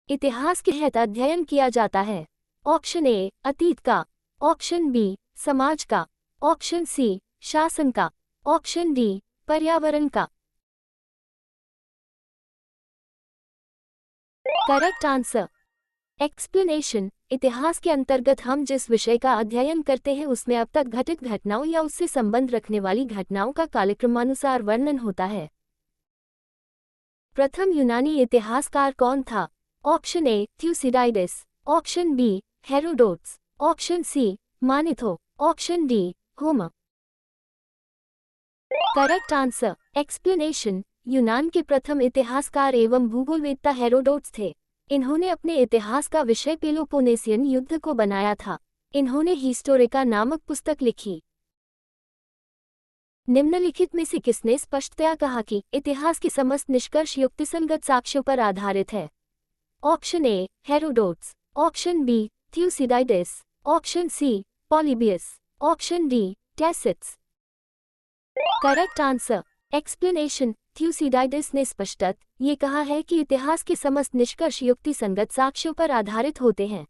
इतिहास के तहत अध्ययन किया जाता है। ऑप्शन ए अतीत का, ऑप्शन बी समाज का, ऑप्शन सी शासन का, ऑप्शन डी पर्यावरण का। Correct answer explanation. इतिहास के अंतर्गत हम जिस विषय का अध्ययन करते हैं उसमें अब तक घटित घटनाओं या उससे संबंध रखने वाली घटनाओं का कालक्रमानुसार वर्णन होता है। प्रथम यूनानी इतिहासकार कौन था? Option A Thucydides, option B Herodotus, option C Manetho, option D Homer. Correct answer explanation. यूनान के प्रथम इतिहासकार एवं भूगोलवेत्ता हेरोडोट्स थे। इन्होंने अपने इतिहास का विषय पेलोपोनेसियन युद्ध को बनाया था। इन्होंने हिस्टोरिका नामक पुस्तक लिखी। निम्नलिखित में से किसने स्पष्टतया कहा कि इतिहास के समस्त निष्कर्ष युक्तिसंगत साक्ष्यों पर आधारित है? Option A Herodotus, option B Thucydides, option C Polybius, option D Tacitus. Correct answer explanation. Thucydides ने स्पष्टतः ये कहा है कि इतिहास के समस्त निष्कर्ष युक्तिसंगत साक्ष्यों पर आधारित होते हैं।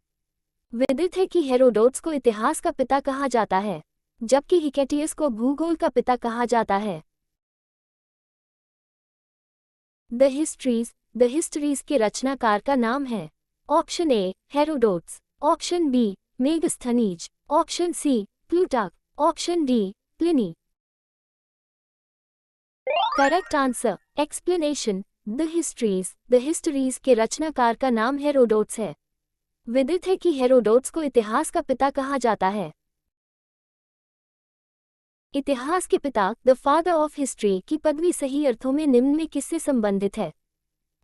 विदित है कि हेरोडोट्स को इतिहास का पिता कहा जाता है, जबकि हिकेटियस को भूगोल का पिता कहा जाता है। द हिस्ट्रीज के रचनाकार का नाम है। Option A Herodotus, option B Megasthenes, option C Plutarch, option D Pliny. Correct answer explanation. The Histories के रचनाकार का नाम हेरोडोट्स है। विदित है कि हेरोडोट्स को इतिहास का पिता कहा जाता है। इतिहास के पिता द फादर ऑफ हिस्ट्री की पदवी सही अर्थों में निम्न में किससे संबंधित है?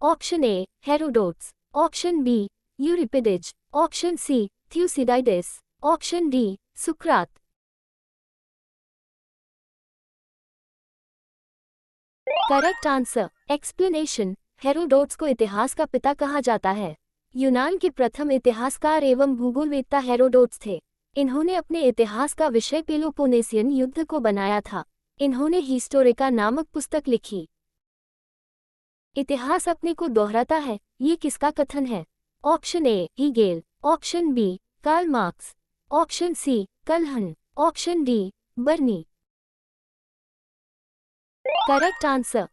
Option A Herodotus, option B Euripides, option C Thucydides, option D सुकरात। Correct answer explanation. हेरोडोट्स को इतिहास का पिता कहा जाता है। यूनान के प्रथम इतिहासकार एवं भूगोलवेत्ता हेरोडोट्स थे। इन्होंने अपने इतिहास का विषय पेलोपोनेसियन युद्ध को बनाया था। इन्होंने हिस्टोरिका नामक पुस्तक लिखी। इतिहास अपने को दोहराता है, ये किसका कथन है? Option A Hegel, option B Karl Marx, option C Kalhana, option D Barani. Correct answer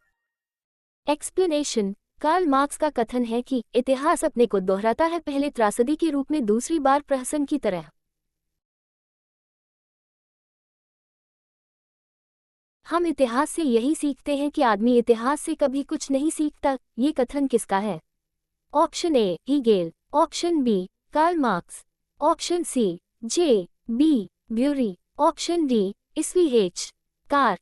explanation. Karl Marx का कथन है कि इतिहास अपने को दोहराता है, पहले त्रासदी के रूप में, दूसरी बार प्रहसन की तरह। हम इतिहास से यही सीखते हैं कि आदमी इतिहास से कभी कुछ नहीं सीखता। ये कथन किसका है? Option A Hegel, option B Karl Marx, option C J B Bury, option D E H Carr.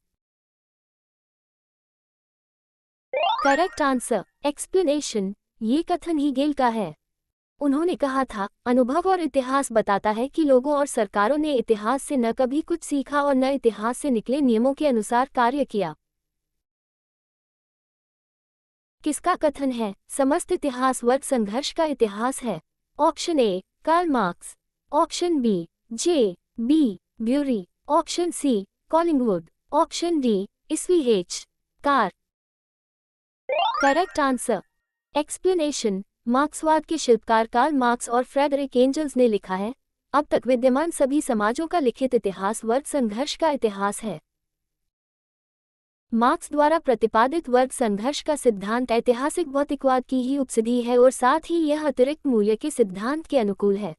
Correct answer explanation. ये कथन हीगेल का है। उन्होंने कहा था, अनुभव और इतिहास बताता है कि लोगों और सरकारों ने इतिहास से न कभी कुछ सीखा और न इतिहास से निकले नियमों के अनुसार कार्य किया। किसका कथन है? समस्त इतिहास वर्ग संघर्ष का इतिहास है। Option A Karl Marx, option B J B Bury, option C Collingwood, option D E H Carr. Correct answer explanation. मार्क्सवाद के शिल्पकार कार्ल मार्क्स और फ्रेडरिक एंजल्स ने लिखा है, अब तक विद्यमान सभी समाजों का लिखित इतिहास वर्ग संघर्ष का इतिहास है। मार्क्स द्वारा प्रतिपादित वर्ग संघर्ष का सिद्धांत ऐतिहासिक भौतिकवाद की ही उपसिद्धि है और साथ ही यह अतिरिक्त मूल्य के सिद्धांत के अनुकूल है।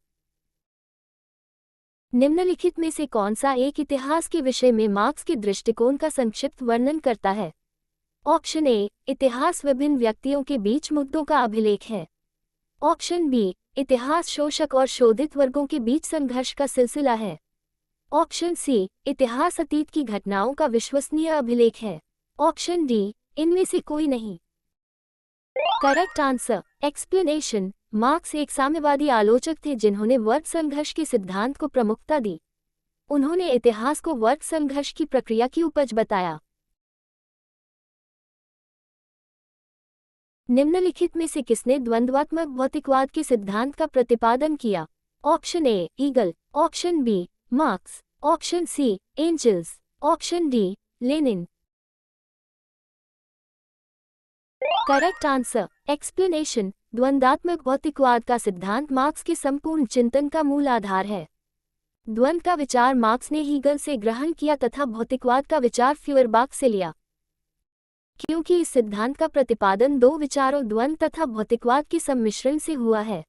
निम्नलिखित में से कौन सा एक इतिहास के विषय में मार्क्स के दृष्टिकोण का संक्षिप्त वर्णन करता है? ऑप्शन ए इतिहास विभिन्न व्यक्तियों के बीच मुद्दों का अभिलेख है, ऑप्शन बी इतिहास शोषक और शोधित वर्गों के बीच संघर्ष का सिलसिला है, ऑप्शन सी इतिहास अतीत की घटनाओं का विश्वसनीय अभिलेख है, ऑप्शन डी इनमें से कोई नहीं। Correct answer explanation. मार्क्स एक साम्यवादी आलोचक थे जिन्होंने वर्ग संघर्ष के सिद्धांत को प्रमुखता दी। उन्होंने इतिहास को वर्ग संघर्ष की प्रक्रिया की उपज बताया। निम्नलिखित में से किसने द्वंद्वात्मक भौतिकवाद के सिद्धांत का प्रतिपादन किया? Option A Hegel, option B Marx, option C Engels, option D Lenin. Correct answer explanation. द्वंद्वात्मक भौतिकवाद का सिद्धांत मार्क्स के संपूर्ण चिंतन का मूल आधार है। द्वंद्व का विचार मार्क्स ने हीगल से ग्रहण किया तथा भौतिकवाद का विचार फ्यूयरबाख से लिया। क्योंकि इस सिद्धांत का प्रतिपादन दो विचारों द्वंद्व तथा भौतिकवाद के सम्मिश्रण से हुआ है,